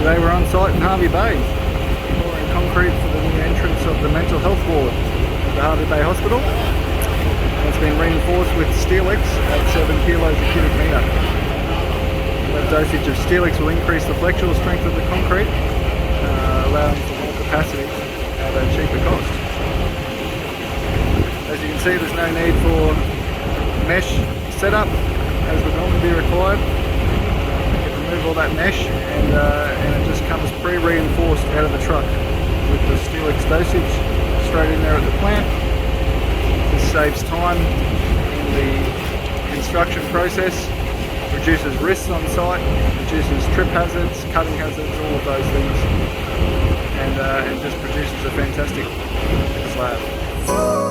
Today we're on site in Hervey Bay, pouring concrete for the new entrance of the mental health ward at the Hervey Bay Hospital. It's been reinforced with SteelX at 7 kilos a cubic metre. That dosage of SteelX will increase the flexural strength of the concrete, allowing for more capacity at a cheaper cost. As you can see, there's no need for mesh setup as would normally be required. Remove all that mesh and it just comes pre-reinforced out of the truck with the SteelX dosage straight in there at the plant. This saves time in the construction process, reduces risks on site, reduces trip hazards, cutting hazards, all of those things, and just produces a fantastic slab.